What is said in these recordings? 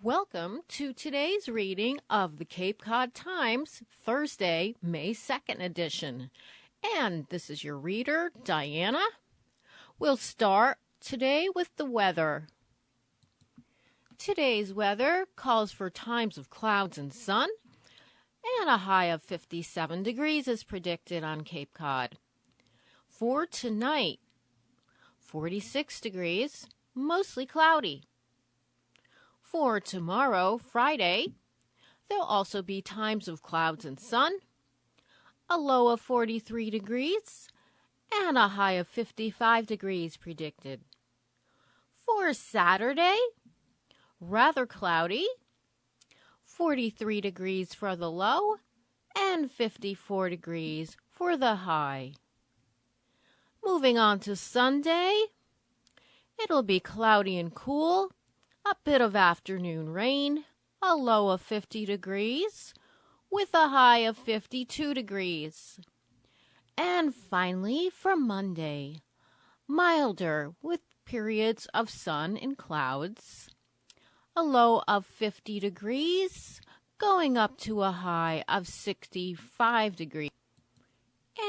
Welcome to today's reading of the Cape Cod Times, Thursday, May 2nd edition. And this is your reader, Diana. We'll start today with the weather. Today's weather calls for times of clouds and sun, and a high of 57 degrees is predicted on Cape Cod. For tonight, 46 degrees, mostly cloudy. For tomorrow, Friday, there'll also be times of clouds and sun, a low of 43 degrees, and a high of 55 degrees predicted. For Saturday, rather cloudy, 43 degrees for the low, and 54 degrees for the high. Moving on to Sunday, it'll be cloudy and cool, a bit of afternoon rain, a low of 50 degrees, with a high of 52 degrees. And finally, for Monday, milder with periods of sun and clouds, a low of 50 degrees, going up to a high of 65 degrees.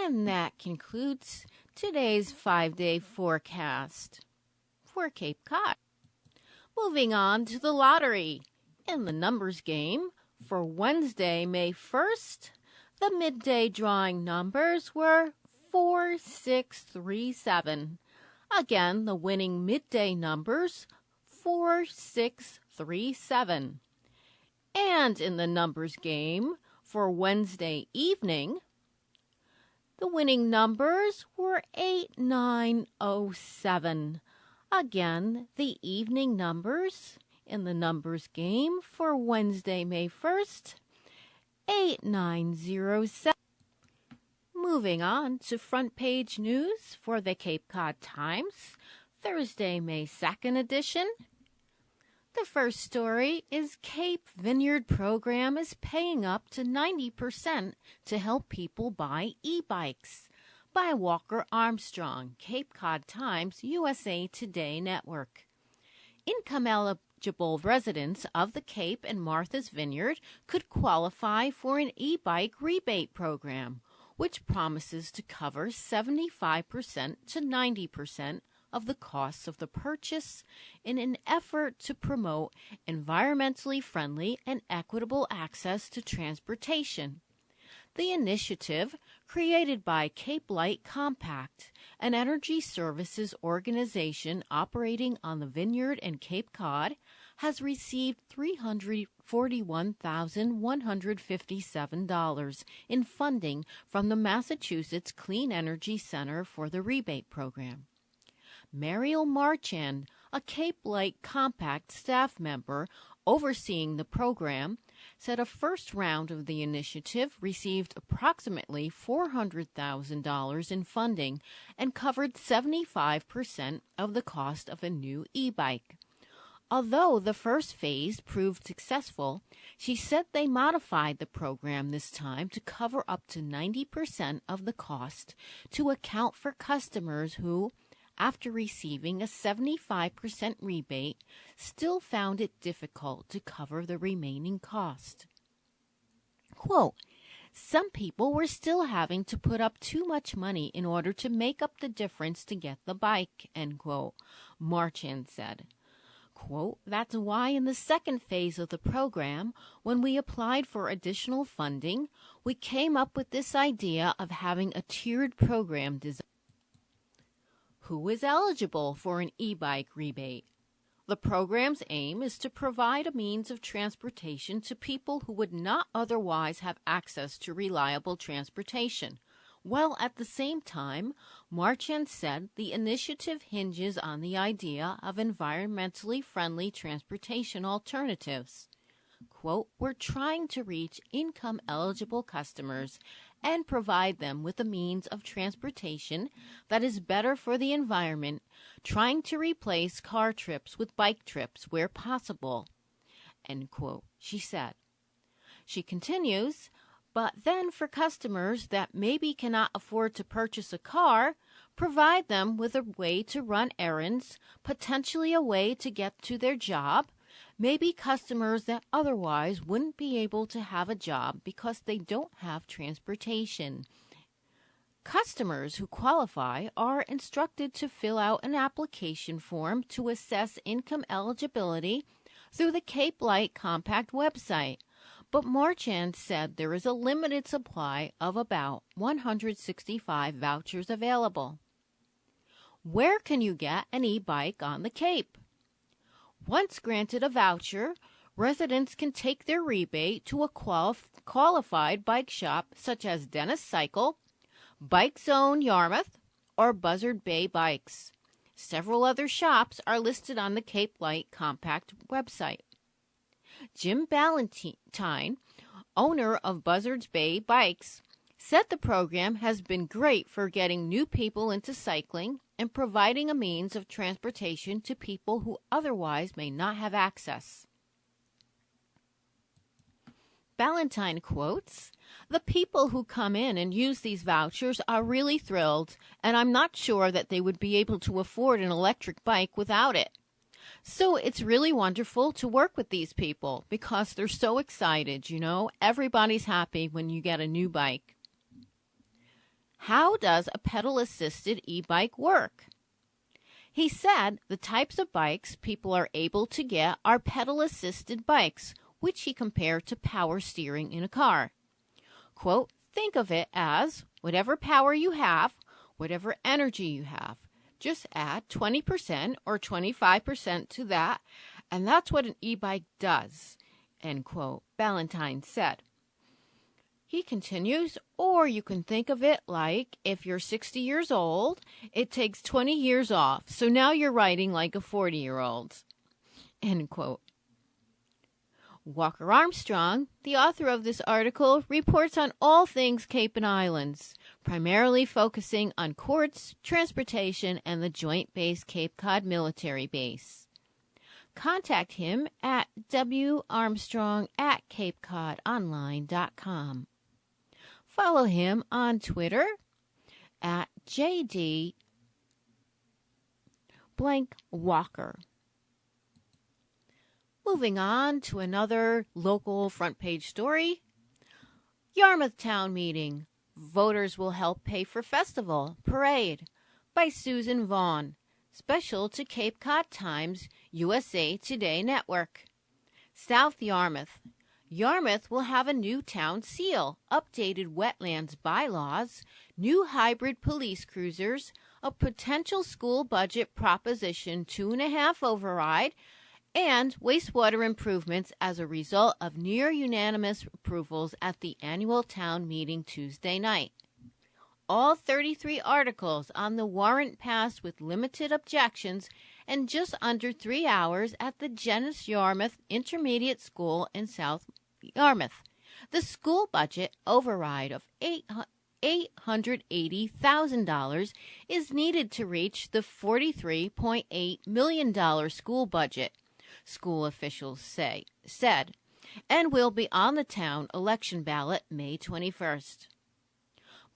And that concludes today's 5-day forecast for Cape Cod. Moving on to the lottery. In the numbers game for Wednesday, May 1st, the midday drawing numbers were 4, 6, 3, 7. Again, the winning midday numbers 4, 6, 3, 7. And in the numbers game for Wednesday evening, the winning numbers were 8, 9, 0, 7. Again, the evening numbers in the numbers game for Wednesday, May 1st, 8907. Moving on to front page news for the Cape Cod Times, Thursday, May 2nd edition. The first story is Cape Vineyard program is paying up to 90% to help people buy e-bikes. By Walker Armstrong, Cape Cod Times, USA Today Network. Income-eligible residents of the Cape and Martha's Vineyard could qualify for an e-bike rebate program, which promises to cover 75% to 90% of the costs of the purchase in an effort to promote environmentally friendly and equitable access to transportation. The initiative, created by Cape Light Compact, an energy services organization operating on the Vineyard and Cape Cod, has received $341,157 in funding from the Massachusetts Clean Energy Center for the rebate program. Mariel Marchand, a Cape Light Compact staff member overseeing the program, said a first round of the initiative received approximately $400,000 in funding and covered 75% of the cost of a new e-bike. Although the first phase proved successful, she said they modified the program this time to cover up to 90% of the cost to account for customers who, after receiving a 75% rebate, still found it difficult to cover the remaining cost. Quote, some people were still having to put up too much money in order to make up the difference to get the bike, end quote, Marchand said. Quote, that's why in the second phase of the program, when we applied for additional funding, we came up with this idea of having a tiered program design. Who is eligible for an e-bike rebate? The program's aim is to provide a means of transportation to people who would not otherwise have access to reliable transportation, while at the same time, Marchand said the initiative hinges on the idea of environmentally friendly transportation alternatives. Quote, we're trying to reach income-eligible customers and provide them with a means of transportation that is better for the environment, trying to replace car trips with bike trips where possible, end quote, she said. She continues, but then for customers that maybe cannot afford to purchase a car, provide them with a way to run errands, potentially a way to get to their job, Maybe customers that otherwise wouldn't be able to have a job because they don't have transportation. Customers who qualify are instructed to fill out an application form to assess income eligibility through the Cape Light Compact website. But Marchand said there is a limited supply of about 165 vouchers available. Where can you get an e-bike on the Cape? Once granted a voucher, residents can take their rebate to a qualified bike shop such as Dennis Cycle, Bike Zone Yarmouth, or Buzzard Bay Bikes. Several other shops are listed on the Cape Light Compact website. Jim Ballantyne, owner of Buzzards Bay Bikes, said the program has been great for getting new people into cycling and providing a means of transportation to people who otherwise may not have access. Ballantyne quotes, "The people who come in and use these vouchers are really thrilled, and I'm not sure that they would be able to afford an electric bike without it. So it's really wonderful to work with these people because they're so excited, Everybody's happy when you get a new bike." How does a pedal-assisted e-bike work? He said the types of bikes people are able to get are pedal-assisted bikes, which he compared to power steering in a car. Quote, "Think of it as whatever power you have, whatever energy you have. Just add 20% or 25% to that, and that's what an e-bike does," end quote, Ballantyne said. He continues, or you can think of it like if you're 60 years old, it takes 20 years off, so now you're riding like a 40-year-old, end quote. Walker Armstrong, the author of this article, reports on all things Cape and Islands, primarily focusing on courts, transportation, and the Joint Base Cape Cod military base. Contact him at warmstrong@capecodonline.com. Follow him on Twitter at JD blank Walker. Moving on to another local front page story. Yarmouth Town Meeting. Voters will help pay for festival parade by Susan Vaughn. Special to Cape Cod Times USA Today Network. South Yarmouth. Yarmouth will have a new town seal, updated wetlands bylaws, new hybrid police cruisers, a potential school budget proposition 2.5 override, and wastewater improvements as a result of near-unanimous approvals at the annual town meeting Tuesday night. All 33 articles on the warrant passed with limited objections and just under 3 hours at the Genis Yarmouth Intermediate School in South Yarmouth. The school budget override of $880,000 is needed to reach the $43.8 million school budget, school officials said, and will be on the town election ballot May 21st.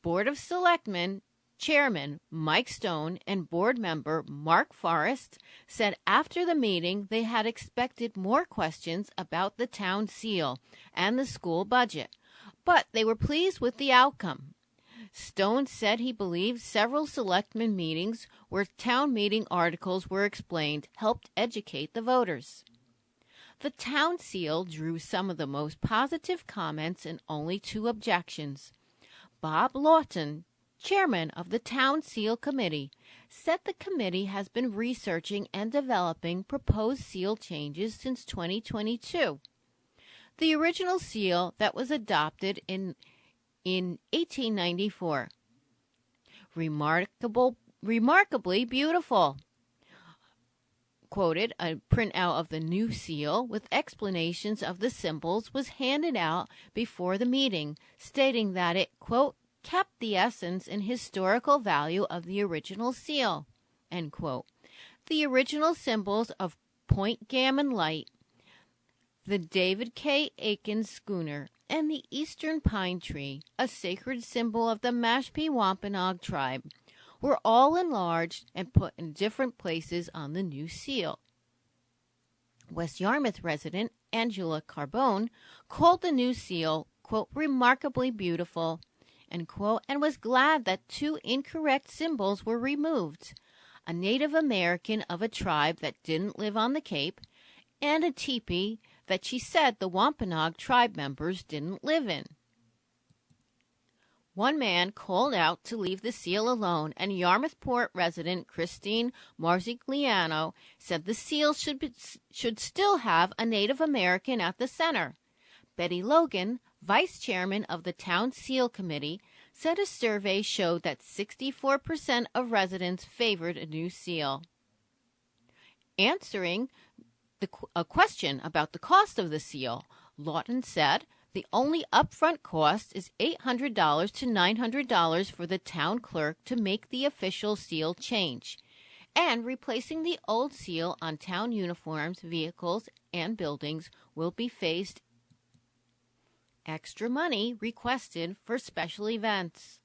Board of Selectmen Chairman Mike Stone and board member Mark Forrest said after the meeting they had expected more questions about the town seal and the school budget, but they were pleased with the outcome. Stone said he believed several selectmen meetings where town meeting articles were explained helped educate the voters. The town seal drew some of the most positive comments and only 2 objections. Bob Lawton, chairman of the Town Seal Committee, said the committee has been researching and developing proposed seal changes since 2022. The original seal that was adopted in 1894. Remarkably beautiful. Quoted, a printout of the new seal with explanations of the symbols was handed out before the meeting, stating that it, quote, kept the essence and historical value of the original seal, end quote. The original symbols of Point Gammon Light, the David K. Aiken schooner, and the eastern pine tree, a sacred symbol of the Mashpee Wampanoag tribe, were all enlarged and put in different places on the new seal. West Yarmouth resident Angela Carbone called the new seal, quote, remarkably beautiful, end quote, and was glad that two incorrect symbols were removed: a Native American of a tribe that didn't live on the Cape, and a teepee that she said the Wampanoag tribe members didn't live in. One man called out to leave the seal alone, and Yarmouth Port resident Christine Marzigliano said the seal should still have a Native American at the center. Betty Logan, vice chairman of the town seal committee, said a survey showed that 64% of residents favored a new seal. Answering a question about the cost of the seal, Lawton said, the only upfront cost is $800 to $900 for the town clerk to make the official seal change, and replacing the old seal on town uniforms, vehicles, and buildings will be phased. Extra money requested for special events.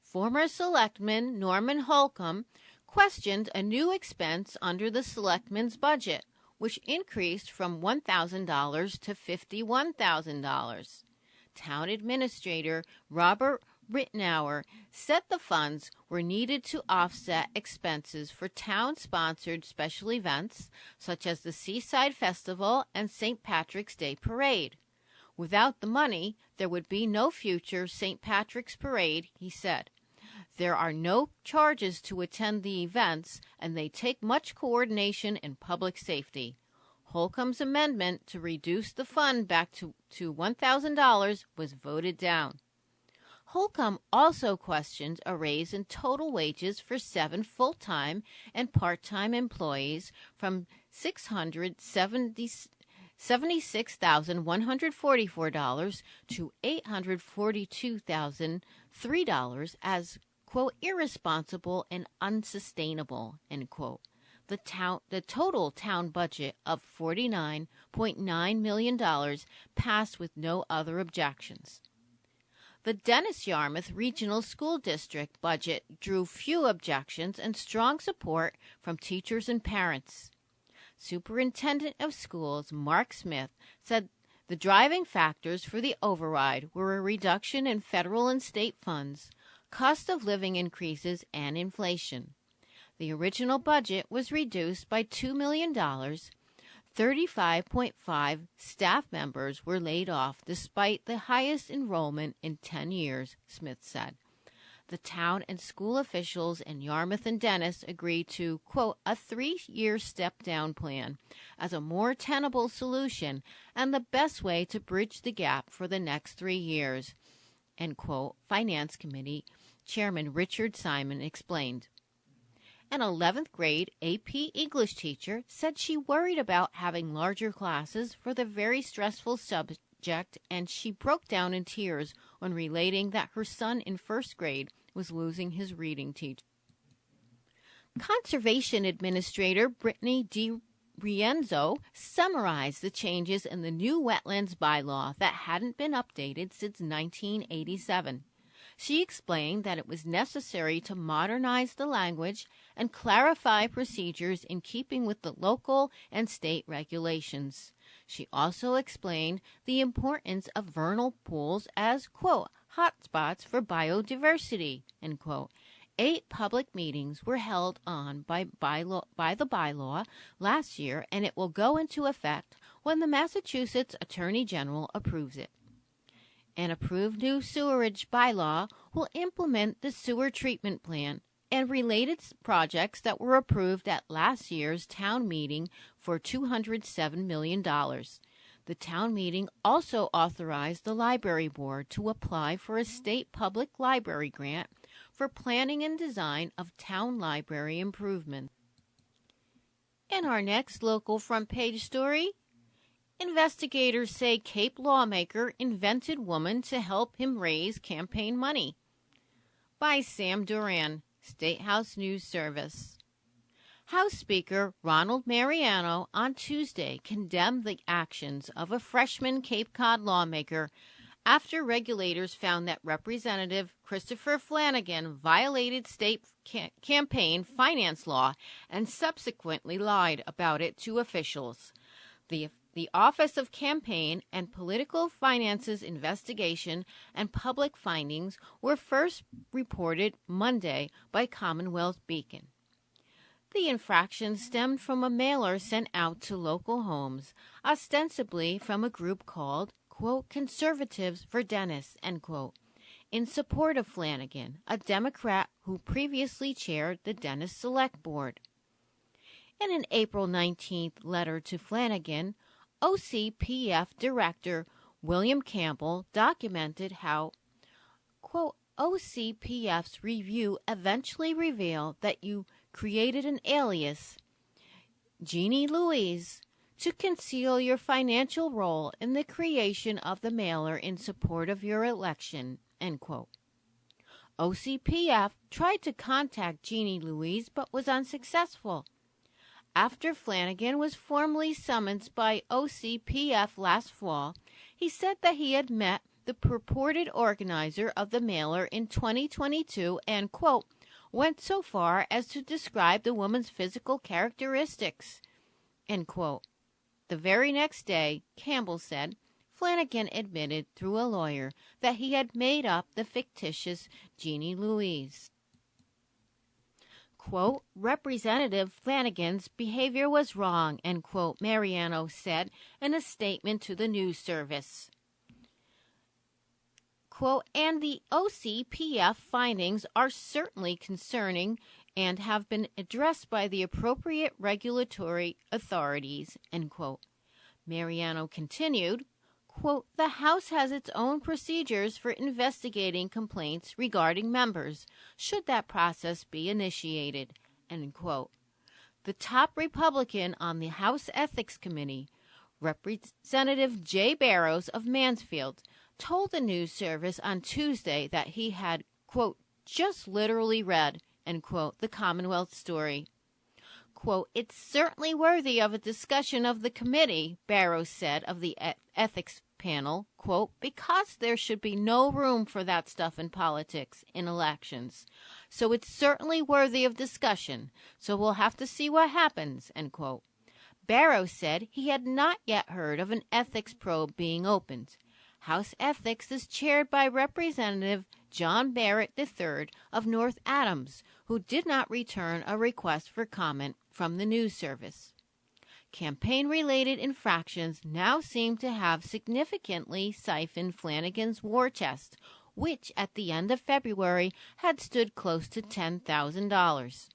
Former Selectman Norman Holcomb questioned a new expense under the Selectman's budget, which increased from $1,000 to $51,000. Town Administrator Robert Rittenauer said the funds were needed to offset expenses for town-sponsored special events such as the Seaside Festival and St. Patrick's Day Parade. Without the money, there would be no future St. Patrick's Parade, he said. There are no charges to attend the events, and they take much coordination and public safety. Holcomb's amendment to reduce the fund back to $1,000 was voted down. Holcomb also questioned a raise in total wages for 7 full-time and part-time employees from $676,144 to $842,003 as, quote, irresponsible and unsustainable, end quote. The total town budget of $49.9 million passed with no other objections. The Dennis-Yarmouth Regional School District budget drew few objections and strong support from teachers and parents. Superintendent of Schools Mark Smith said the driving factors for the override were a reduction in federal and state funds, cost of living increases, and inflation. The original budget was reduced by $2 million. 35.5 staff members were laid off despite the highest enrollment in 10 years, Smith said. The town and school officials in Yarmouth and Dennis agreed to, quote, a 3-year step-down plan as a more tenable solution and the best way to bridge the gap for the next 3 years, end quote, Finance Committee Chairman Richard Simon explained. An 11th grade AP English teacher said she worried about having larger classes for the very stressful subject, and she broke down in tears when relating that her son in 1st grade was losing his reading teacher. Conservation Administrator Brittany DiRienzo summarized the changes in the new wetlands bylaw that hadn't been updated since 1987. She explained that it was necessary to modernize the language and clarify procedures in keeping with the local and state regulations. She also explained the importance of vernal pools as, quote, hotspots for biodiversity, end quote. 8 public meetings were held on by the bylaw last year, and it will go into effect when the Massachusetts Attorney General approves it. An approved new sewerage bylaw will implement the sewer treatment plan and related projects that were approved at last year's town meeting for $207 million. The town meeting also authorized the library board to apply for a state public library grant for planning and design of town library improvements. In our next local front page story, investigators say Cape lawmaker invented woman to help him raise campaign money. By Sam Duran, State House News Service. House Speaker Ronald Mariano on Tuesday condemned the actions of a freshman Cape Cod lawmaker after regulators found that Representative Christopher Flanagan violated state campaign finance law and subsequently lied about it to officials. The Office of Campaign and Political Finances Investigation and Public Findings were first reported Monday by Commonwealth Beacon. The infraction stemmed from a mailer sent out to local homes, ostensibly from a group called, quote, Conservatives for Dennis, end quote, in support of Flanagan, a Democrat who previously chaired the Dennis Select Board. In an April 19th letter to Flanagan, OCPF Director William Campbell documented how, quote, OCPF's review eventually revealed that you created an alias, Jeannie Louise, to conceal your financial role in the creation of the mailer in support of your election, end quote. OCPF tried to contact Jeannie Louise but was unsuccessful. After Flanagan was formally summoned by OCPF last fall, he said that he had met the purported organizer of the mailer in 2022 and, quote, went so far as to describe the woman's physical characteristics, end quote. The very next day, Campbell said, Flanagan admitted through a lawyer that he had made up the fictitious Jeannie Louise. Quote, Representative Flanagan's behavior was wrong, end quote, Mariano said in a statement to the news service. Quote, and the OCPF findings are certainly concerning and have been addressed by the appropriate regulatory authorities, end quote. Mariano continued, quote, the House has its own procedures for investigating complaints regarding members, should that process be initiated, end quote. The top Republican on the House Ethics Committee, Representative Jay Barrows of Mansfield, told the news service on Tuesday that he had, quote, just literally read, end quote, the Commonwealth story. Quote, it's certainly worthy of a discussion of the committee, Barrows said of the ethics panel, quote, because there should be no room for that stuff in politics, in elections. So it's certainly worthy of discussion, so we'll have to see what happens, end quote. Barrows said he had not yet heard of an ethics probe being opened. House Ethics is chaired by Representative John Barrett III of North Adams, who did not return a request for comment from the news service. Campaign-related infractions now seem to have significantly siphoned Flanagan's war chest, which at the end of February had stood close to $10,000.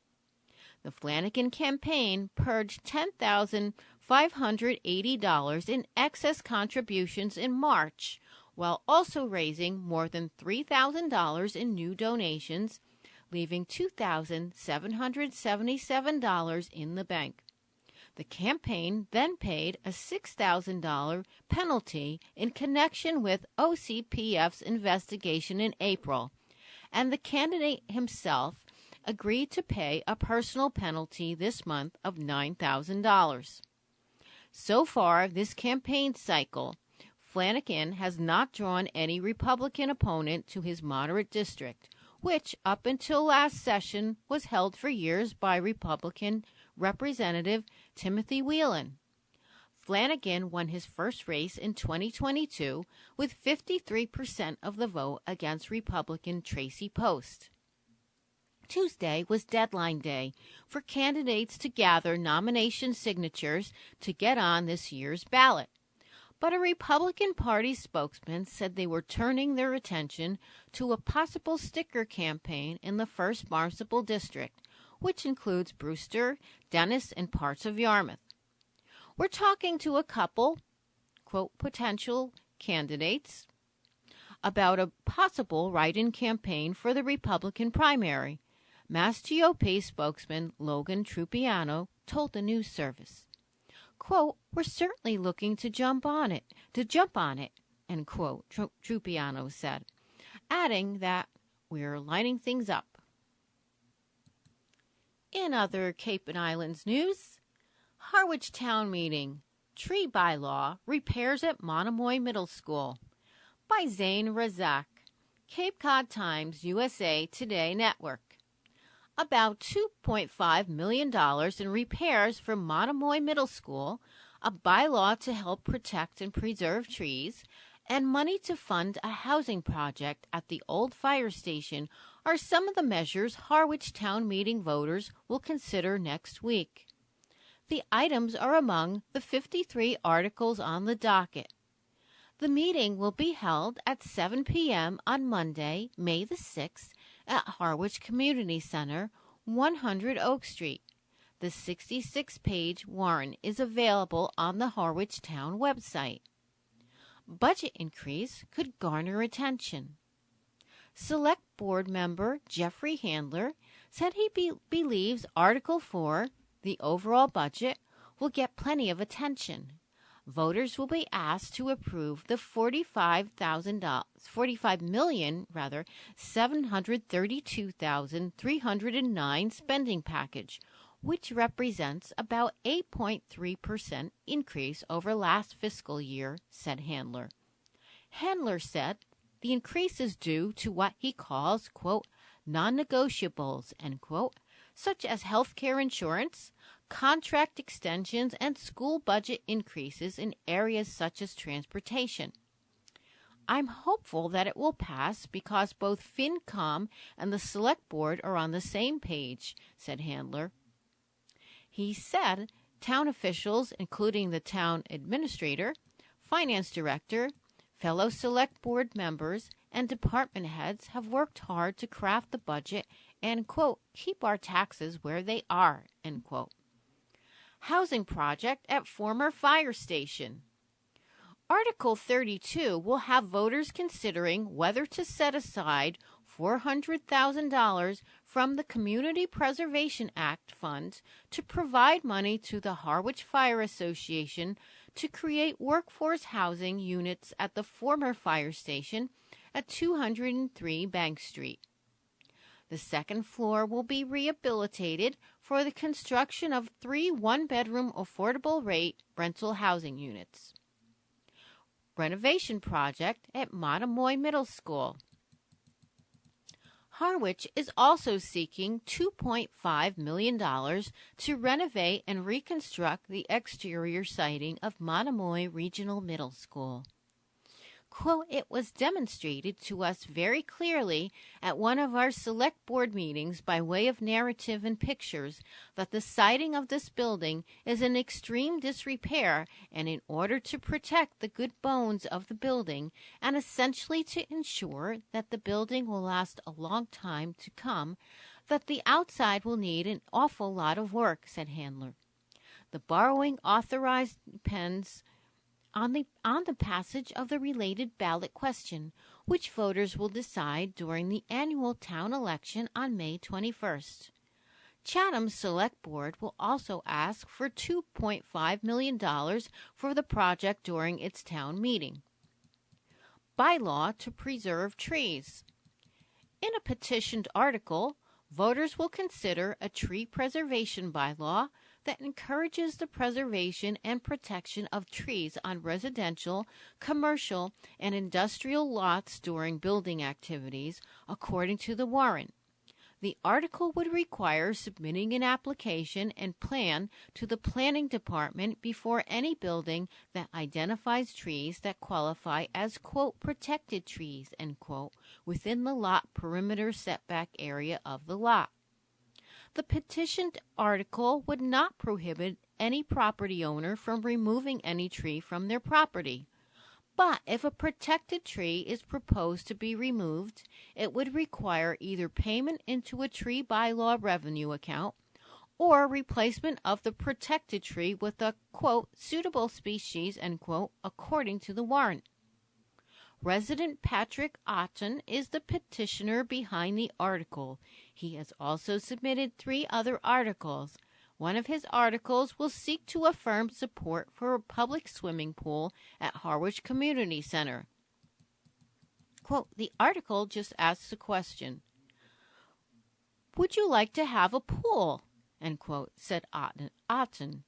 The Flanagan campaign purged $10,580 in excess contributions in March, while also raising more than $3,000 in new donations, leaving $2,777 in the bank. The campaign then paid a $6,000 penalty in connection with OCPF's investigation in April, and the candidate himself agreed to pay a personal penalty this month of $9,000. So far this campaign cycle, Flanagan has not drawn any Republican opponent to his moderate district, which up until last session was held for years by Republican Representative Timothy Whelan. Flanagan won his first race in 2022 with 53% of the vote against Republican Tracy Post. Tuesday was deadline day for candidates to gather nomination signatures to get on this year's ballot. But a Republican Party spokesman said they were turning their attention to a possible sticker campaign in the 1st Barnstable District, which includes Brewster, Dennis, and parts of Yarmouth. We're talking to a couple, quote, potential candidates about a possible write-in campaign for the Republican primary, Mass GOP spokesman Logan Trupiano told the news service. Quote, we're certainly looking to jump on it, end quote, Trupiano said, adding that we're lining things up. In other Cape and Islands news, Harwich Town Meeting, Tree Bylaw, Repairs at Monomoy Middle School, by Zain Razak, Cape Cod Times USA Today Network. About $2.5 million in repairs for Monomoy Middle School, a bylaw to help protect and preserve trees, and money to fund a housing project at the old fire station are some of the measures Harwich Town Meeting voters will consider next week. The items are among the 53 articles on the docket. The meeting will be held at 7 p.m. on Monday, May the 6th, at Harwich Community Center, 100 Oak Street. The 66-page warrant is available on the Harwich Town website. Budget increase could garner attention. Select Board member Jeffrey Handler said he believes Article 4, the overall budget, will get plenty of attention. Voters will be asked to approve the $45,732,309 spending package, which represents about 8.3% increase over last fiscal year, said Handler. Handler said the increase is due to what he calls, quote, non-negotiables, end quote, such as health care insurance, contract extensions, and school budget increases in areas such as transportation. I'm hopeful that it will pass because both FinCom and the Select Board are on the same page, said Handler. He said town officials, including the town administrator, finance director, fellow Select Board members, and department heads have worked hard to craft the budget and, quote, keep our taxes where they are, end quote. Housing project at former fire station. Article 32 will have voters considering whether to set aside $400,000 from the Community Preservation Act funds to provide money to the Harwich Fire Association to create workforce housing units at the former fire station at 203 Bank Street. The second floor will be rehabilitated for the construction of 3 one-bedroom affordable rate rental housing units. Renovation project at Monomoy Middle School. Harwich is also seeking $2.5 million to renovate and reconstruct the exterior siding of Monomoy Regional Middle School. Quote, it was demonstrated to us very clearly at one of our Select Board meetings by way of narrative and pictures that the siding of this building is in extreme disrepair, and in order to protect the good bones of the building and essentially to ensure that the building will last a long time to come, that the outside will need an awful lot of work, said Handler. The borrowing authorized depends on the passage of the related ballot question, which voters will decide during the annual town election on May 21st. Chatham's Select Board will also ask for $2.5 million for the project during its town meeting. Bylaw to preserve trees. In a petitioned article, voters will consider a tree preservation bylaw that encourages the preservation and protection of trees on residential, commercial, and industrial lots during building activities, according to the warrant. The article would require submitting an application and plan to the planning department before any building that identifies trees that qualify as, quote, protected trees, end quote, within the lot perimeter setback area of the lot. The petitioned article would not prohibit any property owner from removing any tree from their property. But if a protected tree is proposed to be removed, it would require either payment into a tree bylaw revenue account or replacement of the protected tree with a, quote, suitable species, end quote, according to the warrant. Resident Patrick Otten is the petitioner behind the article. He has also submitted 3 other articles. One of his articles will seek to affirm support for a public swimming pool at Harwich Community Center. Quote, the article just asks a question. Would you like to have a pool? End quote, said Otten.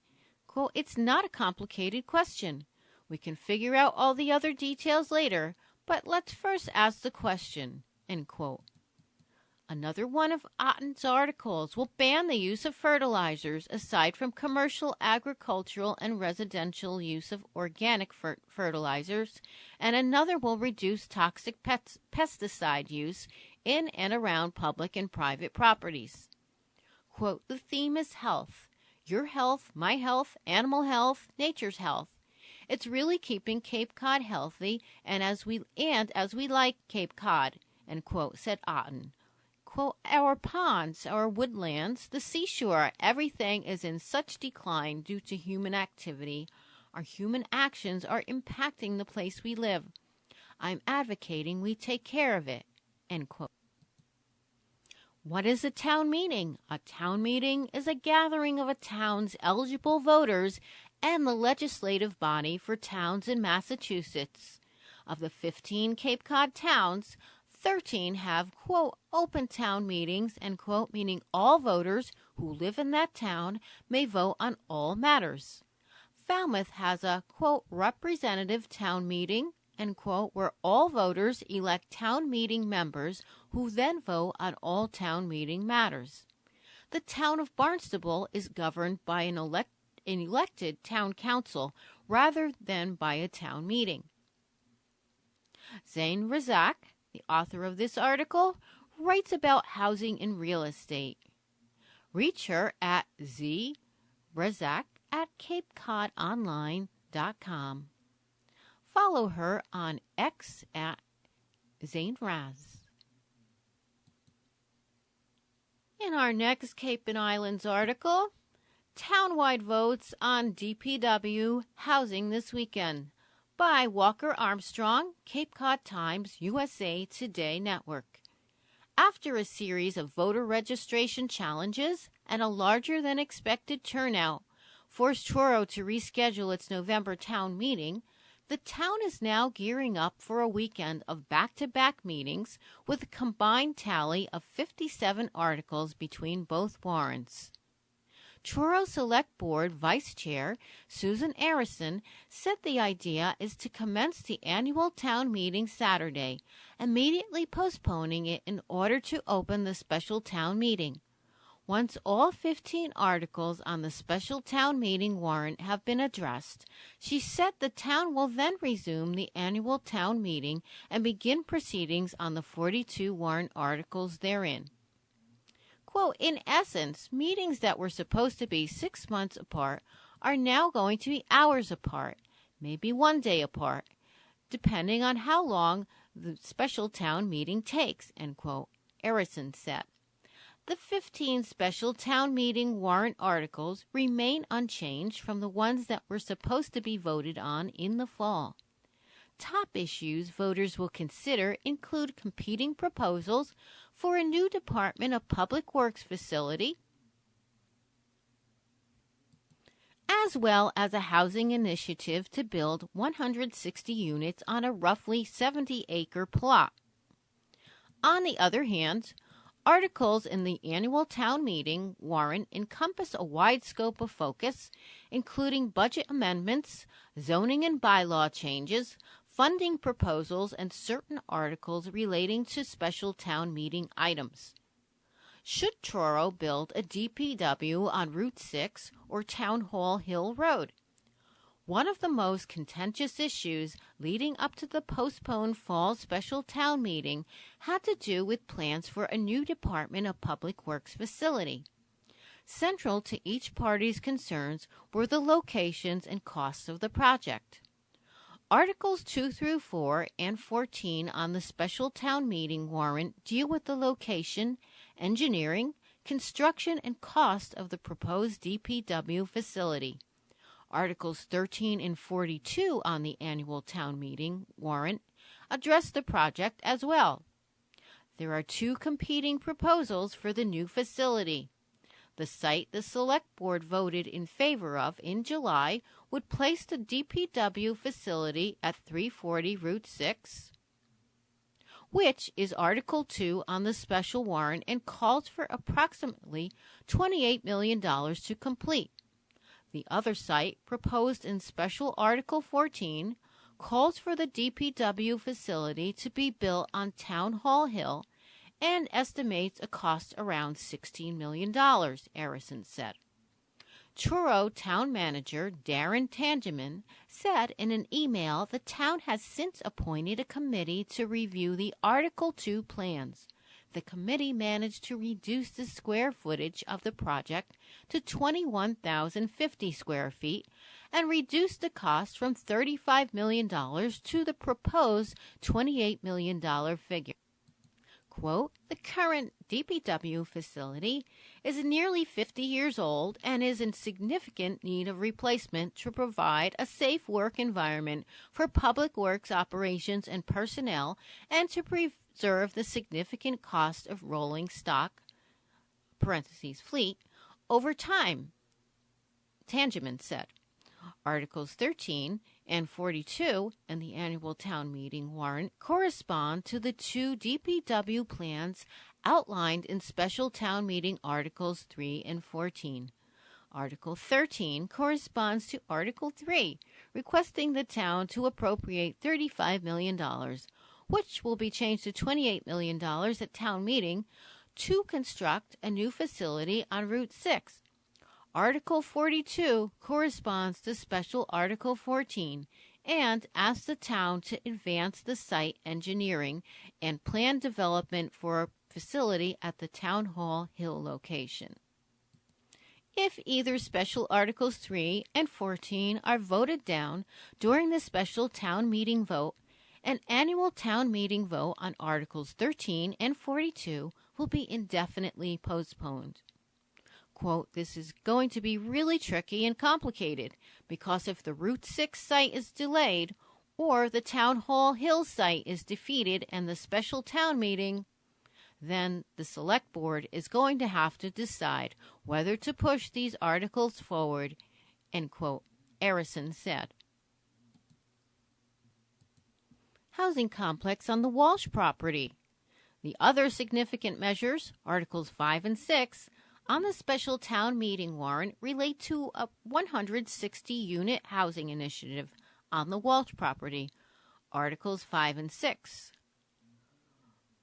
Quote, it's not a complicated question. We can figure out all the other details later, but let's first ask the question, end quote. Another one of Otten's articles will ban the use of fertilizers aside from commercial, agricultural, and residential use of organic fertilizers, and another will reduce toxic pesticide use in and around public and private properties. Quote, the theme is health. Your health, my health, animal health, nature's health. It's really keeping Cape Cod healthy and as we like Cape Cod, end quote, said Otten. Quote, our ponds, our woodlands, the seashore, everything is in such decline due to human activity. Our human actions are impacting the place we live. I'm advocating we take care of it, end quote. What is a town meeting? A town meeting is a gathering of a town's eligible voters and the legislative body for towns in Massachusetts. Of the 15 Cape Cod towns, 13 have, quote, open town meetings, end quote, meaning all voters who live in that town may vote on all matters. Falmouth has a, quote, representative town meeting, end quote, where all voters elect town meeting members who then vote on all town meeting matters. The town of Barnstable is governed by an elected town council rather than by a town meeting. Zane Razak, the author of this article, writes about housing and real estate. Reach her at zrazak@capecodonline.com. Follow her on X at Zane Raz. In our next Cape and Islands article, townwide votes on DPW housing this weekend, by Walker Armstrong, Cape Cod Times, USA Today Network. After a series of voter registration challenges and a larger-than-expected turnout forced Truro to reschedule its November town meeting, the town is now gearing up for a weekend of back-to-back meetings with a combined tally of 57 articles between both warrants. Truro Select Board Vice Chair Susan Arison said the idea is to commence the annual town meeting Saturday, immediately postponing it in order to open the special town meeting. Once all 15 articles on the special town meeting warrant have been addressed, she said the town will then resume the annual town meeting and begin proceedings on the 42 warrant articles therein. Quote, in essence, meetings that were supposed to be 6 months apart are now going to be hours apart, maybe 1 day apart, depending on how long the special town meeting takes, end quote, Arison said. The 15 special town meeting warrant articles remain unchanged from the ones that were supposed to be voted on in the fall. Top issues voters will consider include competing proposals for a new Department of Public Works facility, as well as a housing initiative to build 160 units on a roughly 70-acre plot. On the other hand, articles in the annual town meeting warrant encompass a wide scope of focus, including budget amendments, zoning and bylaw changes, funding proposals, and certain articles relating to special town meeting items. Should Truro build a DPW on Route 6 or Town Hall Hill Road? One of the most contentious issues leading up to the postponed fall special town meeting had to do with plans for a new Department of Public Works facility. Central to each party's concerns were the locations and costs of the project. Articles 2 through 4 and 14 on the special town meeting warrant deal with the location, engineering, construction, and cost of the proposed DPW facility. Articles 13 and 42 on the annual town meeting warrant address the project as well. There are 2 competing proposals for the new facility. The site the Select Board voted in favor of in July would place the DPW facility at 340 Route 6, which is Article 2 on the special warrant and calls for approximately $28 million to complete. The other site, proposed in Special Article 14, calls for the DPW facility to be built on Town Hall Hill and estimates a cost around $16 million, Arison said. Truro town manager Darren Tangeman said in an email the town has since appointed a committee to review the Article 2 plans. The committee managed to reduce the square footage of the project to 21,050 square feet and reduce the cost from $35 million to the proposed $28 million figure. Quote, the current DPW facility is nearly 50 years old and is in significant need of replacement to provide a safe work environment for public works operations and personnel and to preserve the significant cost of rolling stock, parentheses, fleet, over time, Tangeman said. Articles 13 and 42 in the annual town meeting warrant correspond to the two DPW plans outlined in special town meeting Articles 3 and 14. Article 13 corresponds to Article 3, requesting the town to appropriate $35 million, which will be changed to $28 million at town meeting, to construct a new facility on Route 6. Article 42 corresponds to Special Article 14 and asks the town to advance the site engineering and plan development for a facility at the Town Hall Hill location. If either Special Articles 3 and 14 are voted down during the special town meeting vote, an annual town meeting vote on Articles 13 and 42 will be indefinitely postponed. Quote, this is going to be really tricky and complicated because if the Route 6 site is delayed or the Town Hall Hill site is defeated and the special town meeting, then the select board is going to have to decide whether to push these articles forward, end quote, Arison said. Housing complex on the Walsh property. The other significant measures, Articles 5 and 6, on the special town meeting warrant relate to a 160-unit housing initiative on the Walsh property, Articles 5 and 6.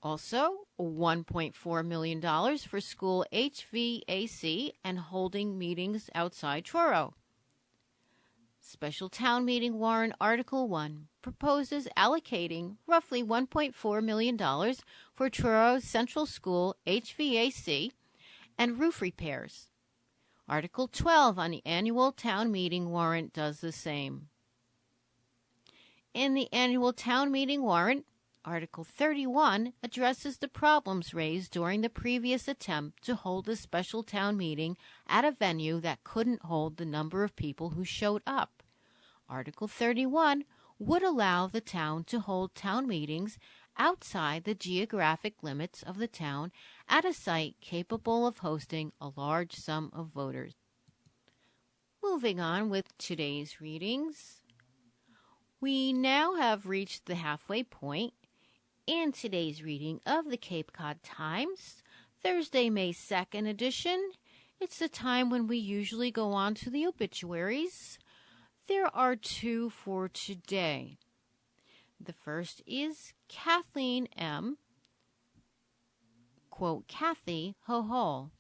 Also, $1.4 million for school HVAC and holding meetings outside Truro. Special town meeting warrant Article 1 proposes allocating roughly $1.4 million for Truro Central School HVAC and roof repairs. Article 12 on the annual town meeting warrant does the same. In the annual town meeting warrant, Article 31 addresses the problems raised during the previous attempt to hold a special town meeting at a venue that couldn't hold the number of people who showed up. Article 31 would allow the town to hold town meetings outside the geographic limits of the town at a site capable of hosting a large sum of voters. Moving on with today's readings. We now have reached the halfway point in today's reading of the Cape Cod Times, Thursday, May 2nd edition. It's the time when we usually go on to the obituaries. There are two for today. The first is Kathleen M., quote, Kathy Hohol,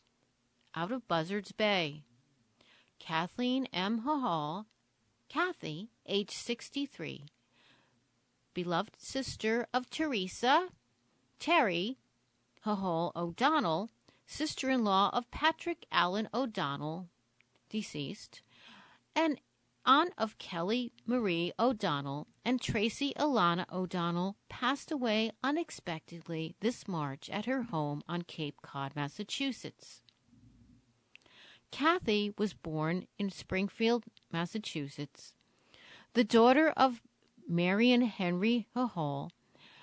out of Buzzards Bay. Kathleen M. Hohol, Kathy, age 63, beloved sister of Teresa, Terry Hohol O'Donnell, sister-in-law of Patrick Allen O'Donnell, deceased, and aunt of Kelly Marie O'Donnell and Tracy Alana O'Donnell, passed away unexpectedly this March at her home on Cape Cod, Massachusetts. Kathy was born in Springfield, Massachusetts, the daughter of Marion Henry Hohol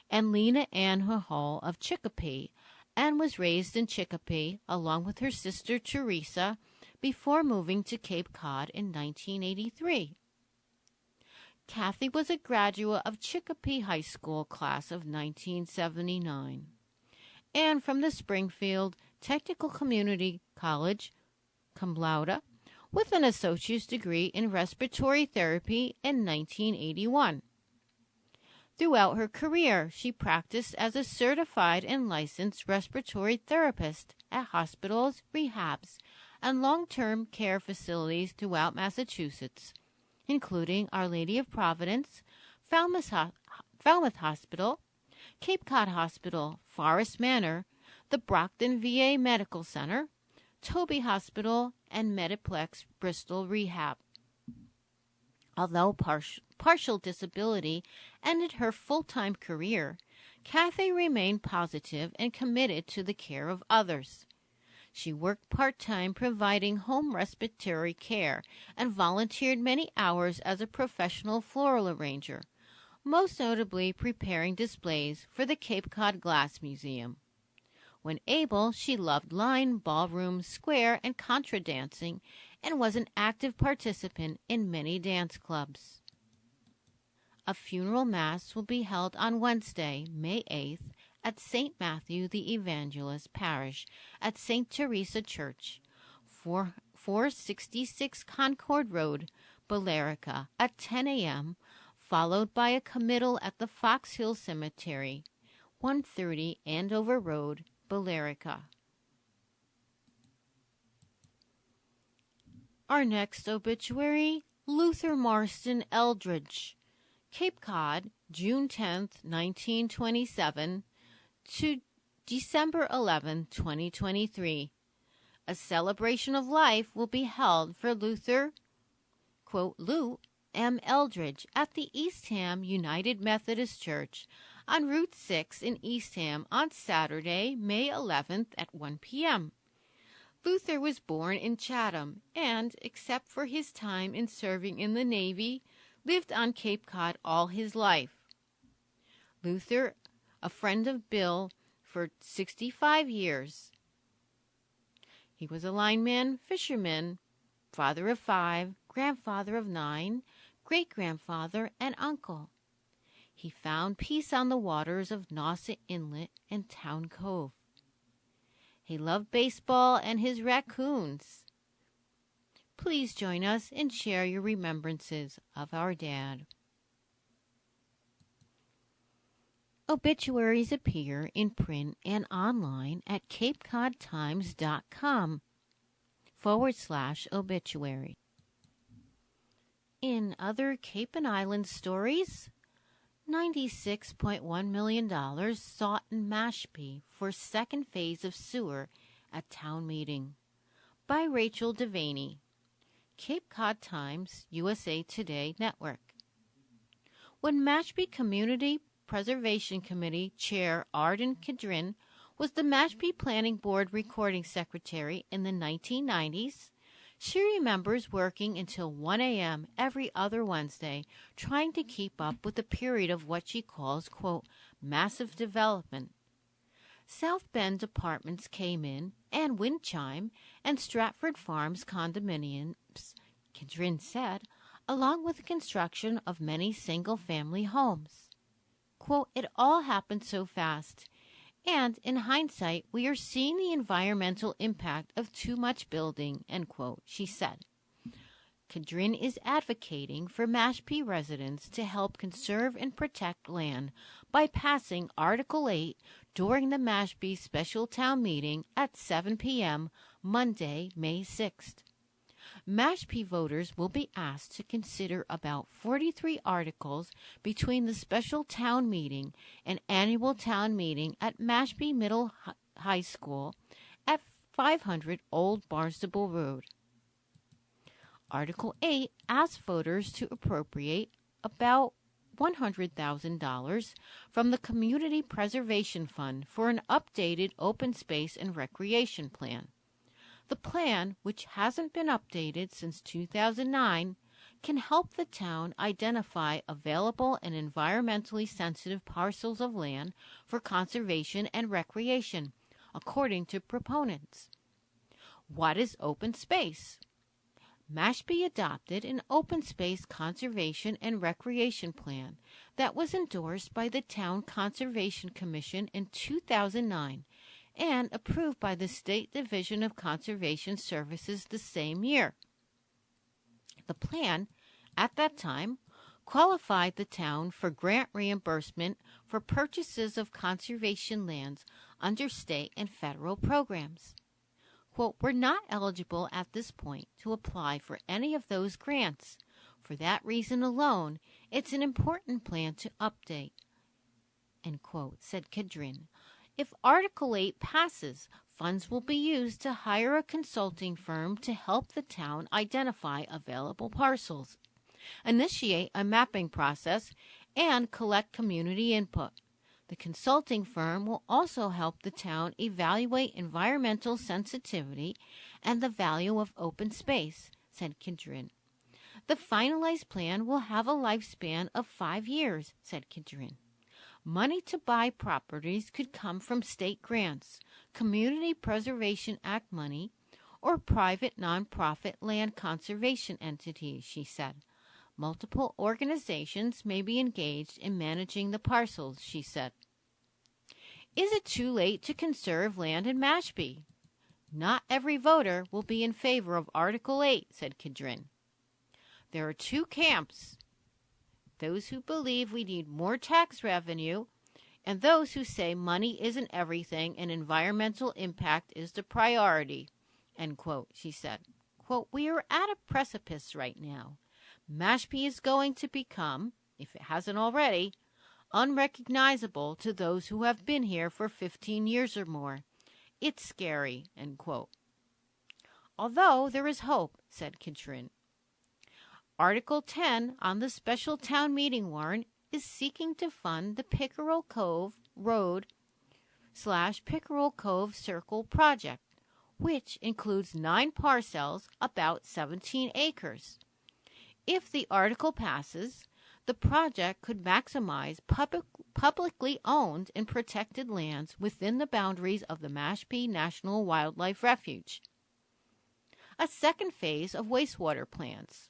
and Lena Ann Hohol of Chicopee, and was raised in Chicopee along with her sister Teresa before moving to Cape Cod in 1983. Kathy was a graduate of Chicopee High School class of 1979 and from the Springfield Technical Community College, cum laude, with an associate's degree in respiratory therapy in 1981. Throughout her career, she practiced as a certified and licensed respiratory therapist at hospitals, rehabs, and long-term care facilities throughout Massachusetts, including Our Lady of Providence, Falmouth Hospital, Cape Cod Hospital, Forest Manor, the Brockton VA Medical Center, Toby Hospital, and Mediplex Bristol Rehab. Although partial disability ended her full-time career, Kathy remained positive and committed to the care of others. She worked part-time providing home respiratory care and volunteered many hours as a professional floral arranger, most notably preparing displays for the Cape Cod Glass Museum. When able, she loved line, ballroom, square, and contra dancing, and was an active participant in many dance clubs. A funeral mass will be held on Wednesday, May 8th, at St. Matthew the Evangelist Parish at St. Teresa Church, 466 Concord Road, Billerica, at 10 a.m., followed by a committal at the Fox Hill Cemetery, 130 Andover Road, Billerica. Our next obituary, Luther Marston Eldridge, Cape Cod, June 10, 1927 to December 11, 2023. A celebration of life will be held for Luther, quote, Lou M. Eldridge at the Eastham United Methodist Church on Route 6 in Eastham on Saturday, May 11th at 1 p.m. Luther was born in Chatham and, except for his time in serving in the Navy, lived on Cape Cod all his life. Luther, a friend of Bill for 65 years. He was a lineman, fisherman, father of 5, grandfather of 9, great-grandfather, and uncle. He found peace on the waters of Nauset Inlet and Town Cove. He loved baseball and his raccoons. Please join us and share your remembrances of our dad. Obituaries appear in print and online at capecodtimes.com/obituary. In other Cape and Island stories, $96.1 million sought in Mashpee for second phase of sewer at town meeting. By Rachel Devaney, Cape Cod Times, USA Today Network. When Mashpee Community Preservation Committee Chair Arden Kedrin was the Mashpee Planning Board recording secretary in the 1990s, she remembers working until 1 a.m. every other Wednesday, trying to keep up with the period of what she calls, quote, massive development. South Bend apartments came in, and Wind Chime, and Stratford Farms condominiums, Kedrin said, along with the construction of many single-family homes. Quote, it all happened so fast. And, in hindsight, we are seeing the environmental impact of too much building, end quote, she said. Kedrin is advocating for Mashpee residents to help conserve and protect land by passing Article 8 during the Mashpee Special Town Meeting at 7 p.m. Monday, May 6th. Mashpee voters will be asked to consider about 43 articles between the special town meeting and annual town meeting at Mashpee Middle High School at 500 Old Barnstable Road. Article 8 asks voters to appropriate about $100,000 from the Community Preservation Fund for an updated open space and recreation plan. The plan, which hasn't been updated since 2009, can help the town identify available and environmentally sensitive parcels of land for conservation and recreation, according to proponents. What is open space? Mashpee adopted an open space conservation and recreation plan that was endorsed by the Town Conservation Commission in 2009 and approved by the State Division of Conservation Services the same year. The plan, at that time, qualified the town for grant reimbursement for purchases of conservation lands under state and federal programs. Quote, we're not eligible at this point to apply for any of those grants. For that reason alone, it's an important plan to update, end quote, said Kedrin. If Article 8 passes, funds will be used to hire a consulting firm to help the town identify available parcels, initiate a mapping process, and collect community input. The consulting firm will also help the town evaluate environmental sensitivity and the value of open space, said Kedrin. The finalized plan will have a lifespan of 5 years, said Kedrin. Money to buy properties could come from state grants, Community Preservation Act money, or private nonprofit land conservation entities, she said. Multiple organizations may be engaged in managing the parcels, she said. Is it too late to conserve land in Mashpee? Not every voter will be in favor of Article 8, said Kedrin. There are two camps, those who believe we need more tax revenue and those who say money isn't everything and environmental impact is the priority, end quote, she said. Quote, we are at a precipice right now. Mashpee is going to become, if it hasn't already, unrecognizable to those who have been here for 15 years or more. It's scary, end quote. Although there is hope, said Kedrin. Article 10 on the special town meeting warrant is seeking to fund the Pickerel Cove Road / Pickerel Cove Circle project, which includes 9 parcels, about 17 acres. If the article passes, the project could maximize publicly owned and protected lands within the boundaries of the Mashpee National Wildlife Refuge. A second phase of wastewater plants.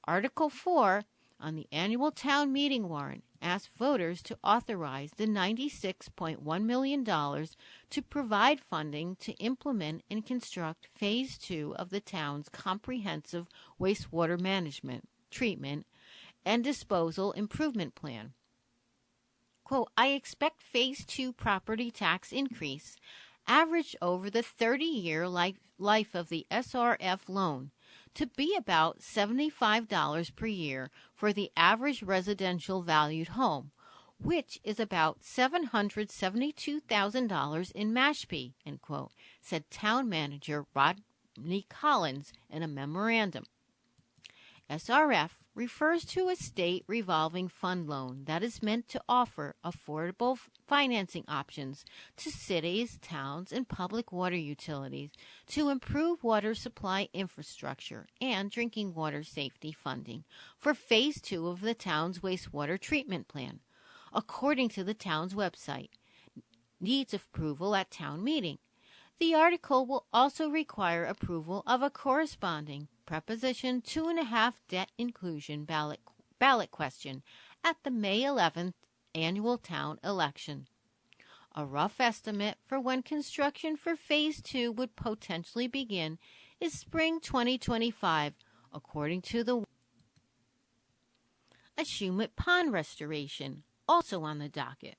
Article 4 on the annual town meeting warrant asks voters to authorize the $96.1 million to provide funding to implement and construct Phase 2 of the town's comprehensive wastewater management, treatment, and disposal improvement plan. Quote, I expect Phase 2 property tax increase averaged over the 30-year life of the SRF loan to be about $75 per year for the average residential valued home, which is about $772,000 in Mashpee, end quote, said town manager Rodney Collins in a memorandum. SRF refers to a state revolving fund loan that is meant to offer affordable financing options to cities, towns, and public water utilities to improve water supply infrastructure and drinking water safety funding for Phase 2 of the town's wastewater treatment plan, according to the town's website. Needs approval at town meeting. The article will also require approval of a corresponding Preposition 2.5 debt inclusion ballot question at the May 11th annual town election. A rough estimate for when construction for Phase 2 would potentially begin is spring 2025, according to the Ashumet Pond restoration, also on the docket.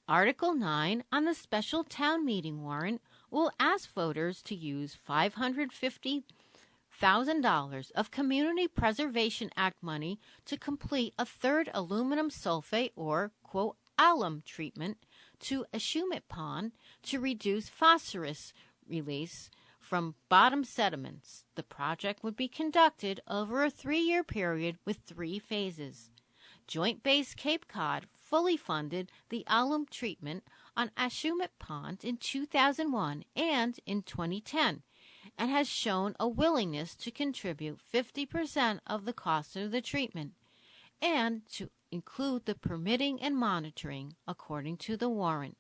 Article 9 on the special town meeting warrant will ask voters to use $550,000 of Community Preservation Act money to complete a third aluminum sulfate or, quote, alum treatment to Ashumet Pond to reduce phosphorus release from bottom sediments. The project would be conducted over a 3-year period with 3 phases. Joint Base Cape Cod fully funded the alum treatment on Ashumet Pond in 2001 and in 2010, and has shown a willingness to contribute 50% of the cost of the treatment, and to include the permitting and monitoring, according to the warrant.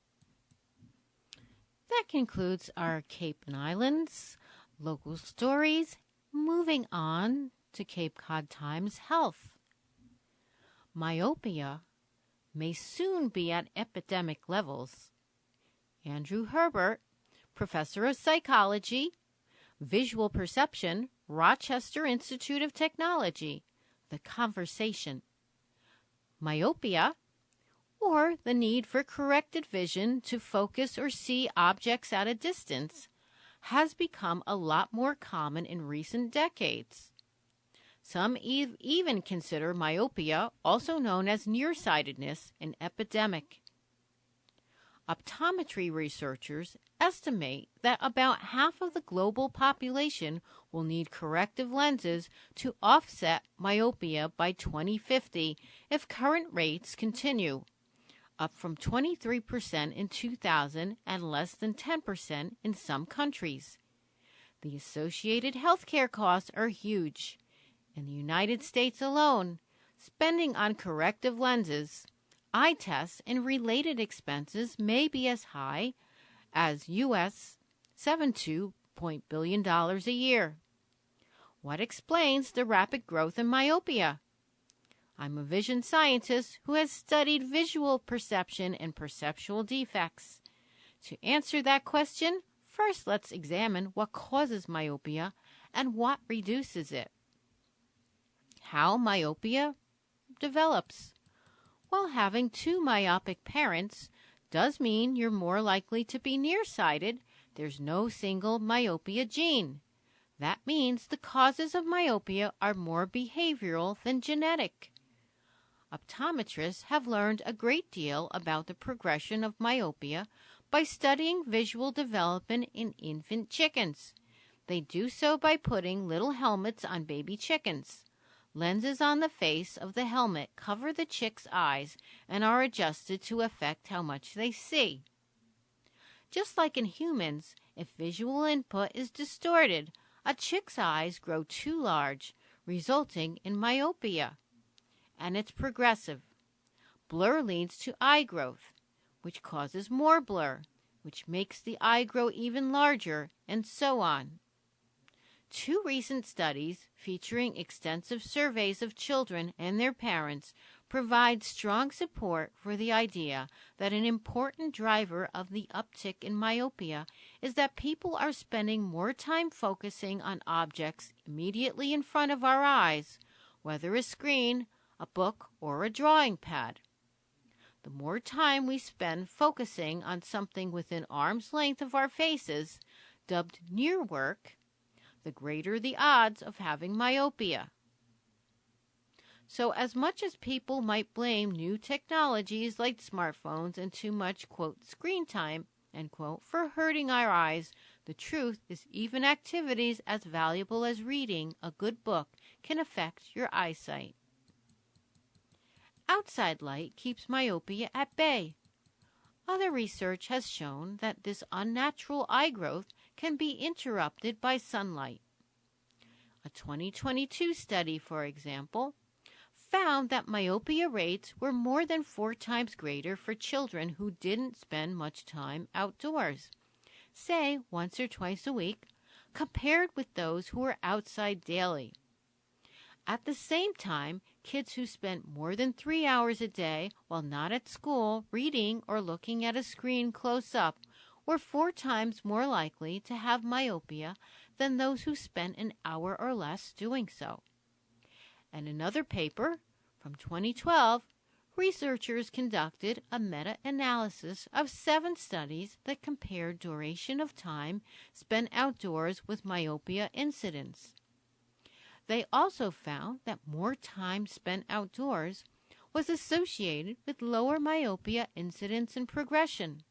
That concludes our Cape and Islands local stories. Moving on to Cape Cod Times Health. Myopia may soon be at epidemic levels. Andrew Herbert, professor of psychology, visual perception, Rochester Institute of Technology, the conversation. Myopia, or the need for corrected vision to focus or see objects at a distance, has become a lot more common in recent decades. Some even consider myopia, also known as nearsightedness, an epidemic. Optometry researchers estimate that about half of the global population will need corrective lenses to offset myopia by 2050 if current rates continue, up from 23% in 2000 and less than 10% in some countries. The associated healthcare costs are huge. In the United States alone, spending on corrective lenses, eye tests, and related expenses may be as high as U.S. $72 billion a year. What explains the rapid growth in myopia? I'm a vision scientist who has studied visual perception and perceptual defects. To answer that question, first let's examine what causes myopia and what reduces it. How myopia develops. While having two myopic parents does mean you're more likely to be nearsighted, there's no single myopia gene. That means the causes of myopia are more behavioral than genetic. Optometrists have learned a great deal about the progression of myopia by studying visual development in infant chickens. They do so by putting little helmets on baby chickens. Lenses on the face of the helmet cover the chick's eyes and are adjusted to affect how much they see. Just like in humans, if visual input is distorted, a chick's eyes grow too large, resulting in myopia. And it's progressive. Blur leads to eye growth, which causes more blur, which makes the eye grow even larger, and so on. Two recent studies featuring extensive surveys of children and their parents provide strong support for the idea that an important driver of the uptick in myopia is that people are spending more time focusing on objects immediately in front of our eyes, whether a screen, a book, or a drawing pad. The more time we spend focusing on something within arm's length of our faces, dubbed near work, the greater the odds of having myopia. So as much as people might blame new technologies like smartphones and too much, quote, screen time, end quote, for hurting our eyes, the truth is even activities as valuable as reading a good book can affect your eyesight. Outside light keeps myopia at bay. Other research has shown that this unnatural eye growth can be interrupted by sunlight. A 2022 study, for example, found that myopia rates were more than 4 times greater for children who didn't spend much time outdoors, say once or twice a week, compared with those who were outside daily. At the same time, kids who spent more than 3 hours a day while not at school reading or looking at a screen close up were 4 times more likely to have myopia than those who spent an hour or less doing so. In another paper from 2012, researchers conducted a meta-analysis of 7 studies that compared duration of time spent outdoors with myopia incidence. They also found that more time spent outdoors was associated with lower myopia incidence and progression.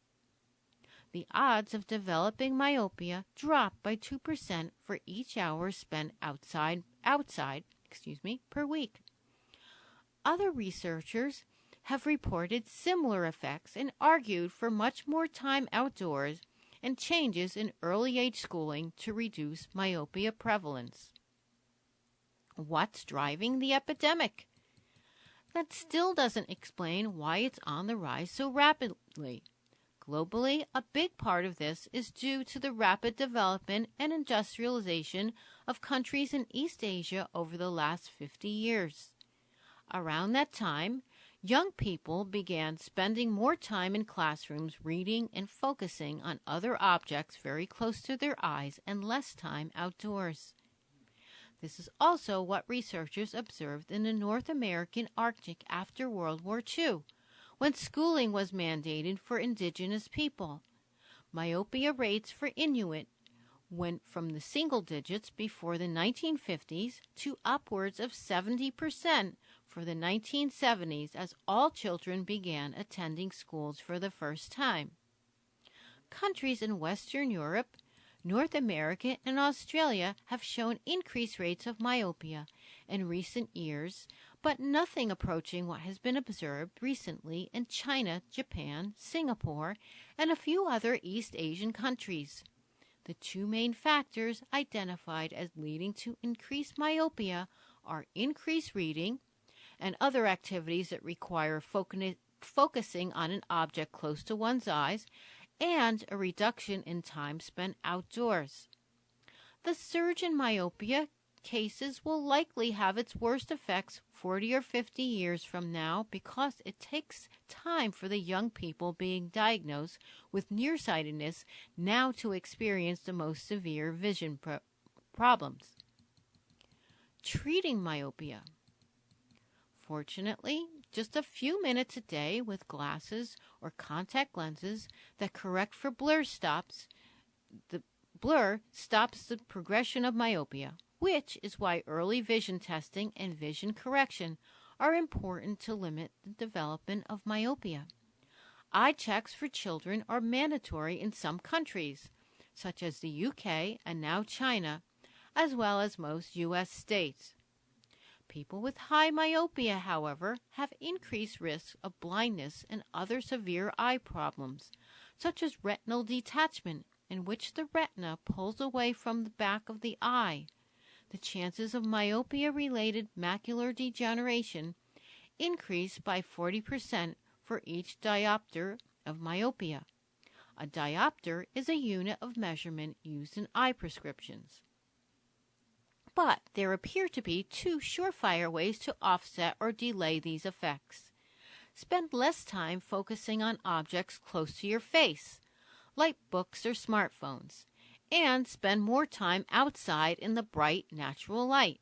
The odds of developing myopia dropped by 2% for each hour spent outside per week. Other researchers have reported similar effects and argued for much more time outdoors and changes in early age schooling to reduce myopia prevalence. What's driving the epidemic? That still doesn't explain why it's on the rise so rapidly. Globally, a big part of this is due to the rapid development and industrialization of countries in East Asia over the last 50 years. Around that time, young people began spending more time in classrooms reading and focusing on other objects very close to their eyes and less time outdoors. This is also what researchers observed in the North American Arctic after World War II, when schooling was mandated for indigenous people. Myopia rates for Inuit went from the single digits before the 1950s to upwards of 70% for the 1970s as all children began attending schools for the first time. Countries in Western Europe, North America, and Australia have shown increased rates of myopia in recent years, but nothing approaching what has been observed recently in China, Japan, Singapore, and a few other East Asian countries. The two main factors identified as leading to increased myopia are increased reading and other activities that require focusing on an object close to one's eyes, and a reduction in time spent outdoors. The surge in myopia cases will likely have its worst effects 40 or 50 years from now because it takes time for the young people being diagnosed with nearsightedness now to experience the most severe vision problems. Treating myopia. Fortunately, just a few minutes a day with glasses or contact lenses that correct for blur stops the progression of myopia, which is why early vision testing and vision correction are important to limit the development of myopia. Eye checks for children are mandatory in some countries, such as the UK and now China, as well as most U.S. states. People with high myopia, however, have increased risks of blindness and other severe eye problems, such as retinal detachment, in which the retina pulls away from the back of the eye. The chances of myopia-related macular degeneration increase by 40% for each diopter of myopia. A diopter is a unit of measurement used in eye prescriptions. But there appear to be two surefire ways to offset or delay these effects. Spend less time focusing on objects close to your face, like books or smartphones, and spend more time outside in the bright, natural light.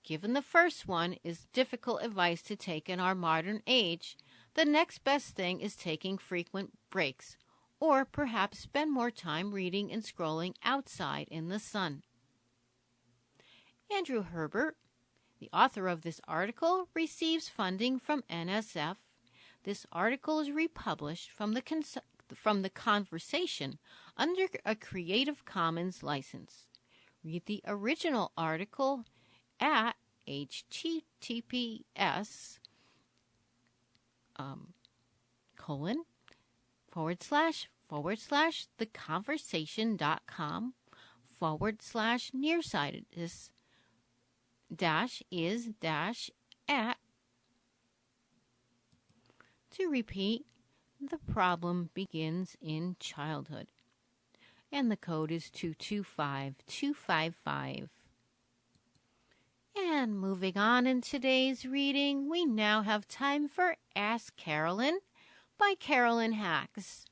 Given the first one is difficult advice to take in our modern age, the next best thing is taking frequent breaks, or perhaps spend more time reading and scrolling outside in the sun. Andrew Herbert, the author of this article, receives funding from NSF. This article is republished from the conversation under a Creative Commons license. Read the original article at https://theconversation.com/nearsightedness is at. To repeat, the problem begins in childhood. And the code is 225255. And moving on in today's reading, we now have time for Ask Carolyn by Carolyn Hacks.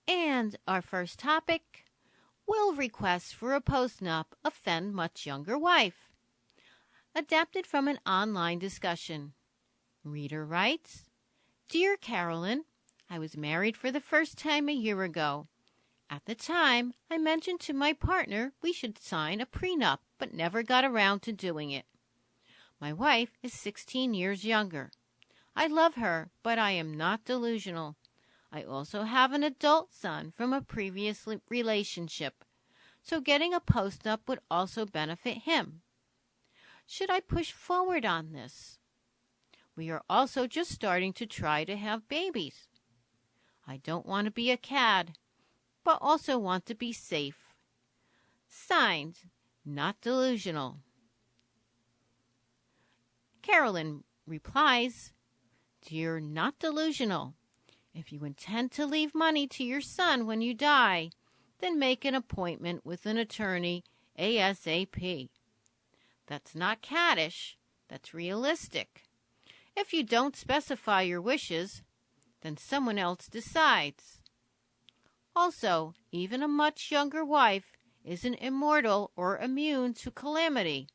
And our first topic, will requests for a postnup offend much younger wife? Adapted from an online discussion. Reader writes, Dear Carolyn, I was married for the first time a year ago. At the time, I mentioned to my partner we should sign a prenup, but never got around to doing it. My wife is 16 years younger. I love her, but I am not delusional. I also have an adult son from a previous relationship, so getting a postnup would also benefit him. Should I push forward on this? We are also just starting to try to have babies. I don't want to be a cad, but also want to be safe. Signed, not delusional. Carolyn replies, Dear not delusional, if you intend to leave money to your son when you die, then make an appointment with an attorney ASAP. That's not caddish, that's realistic. If you don't specify your wishes, then someone else decides. Also, even a much younger wife isn't immortal or immune to calamity,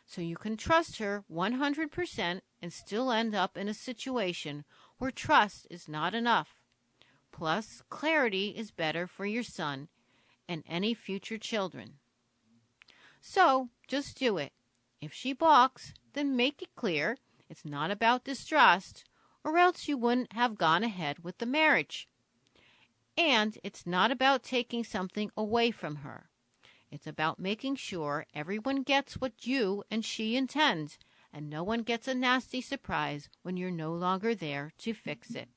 so you can trust her 100% and still end up in a situation where trust is not enough. Plus, clarity is better for your son and any future children. So, just do it. If she balks, then make it clear it's not about distrust, or else you wouldn't have gone ahead with the marriage. And it's not about taking something away from her. It's about making sure everyone gets what you and she intend, and no one gets a nasty surprise when you're no longer there to fix it.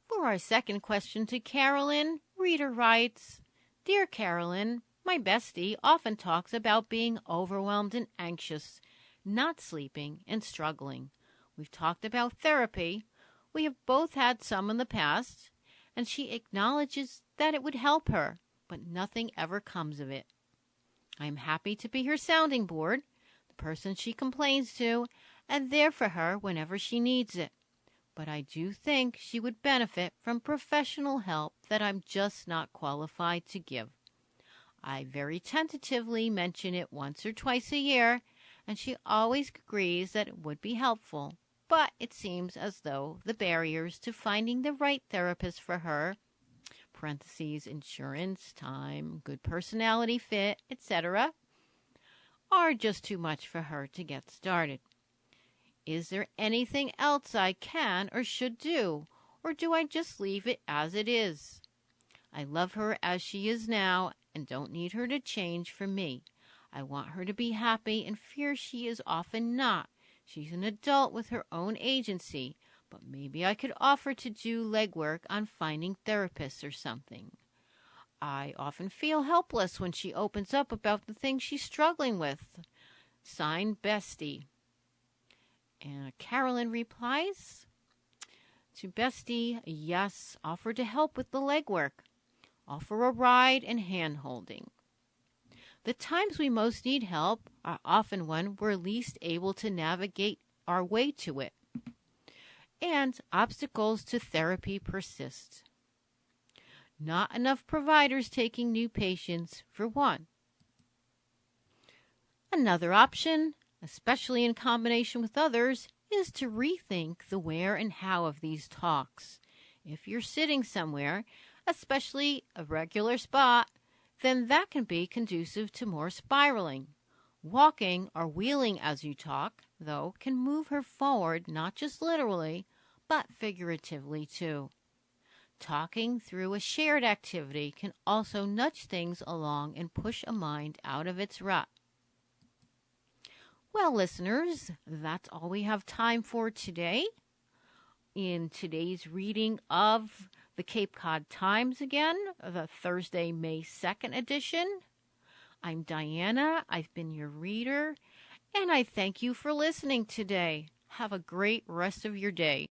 For our second question to Carolyn, reader writes, Dear Carolyn, my bestie often talks about being overwhelmed and anxious, not sleeping, and struggling. We've talked about therapy. We have both had some in the past, and she acknowledges that it would help her, but nothing ever comes of it. I am happy to be her sounding board, the person she complains to, and there for her whenever she needs it. But I do think she would benefit from professional help that I'm just not qualified to give. I very tentatively mention it once or twice a year, and she always agrees that it would be helpful. But it seems as though the barriers to finding the right therapist for her, parentheses, insurance, time, good personality fit, etc., are just too much for her to get started. Is there anything else I can or should do, or do I just leave it as it is? I love her as she is now and don't need her to change for me. I want her to be happy and fear she is often not. She's an adult with her own agency, but maybe I could offer to do legwork on finding therapists or something. I often feel helpless when she opens up about the things she's struggling with. Signed, Bestie. And Carolyn replies to Bestie, yes, offer to help with the legwork. Offer a ride and hand-holding. The times we most need help are often when we're least able to navigate our way to it. And obstacles to therapy persist. Not enough providers taking new patients, for one. Another option, especially in combination with others, is to rethink the where and how of these talks. If you're sitting somewhere, especially a regular spot, then that can be conducive to more spiraling. Walking or wheeling as you talk, though, can move her forward not just literally, but figuratively too. Talking through a shared activity can also nudge things along and push a mind out of its rut. Well, listeners, that's all we have time for today. In today's reading of the Cape Cod Times again, the Thursday, May 2nd edition. I'm Diana. I've been your reader, and I thank you for listening today. Have a great rest of your day.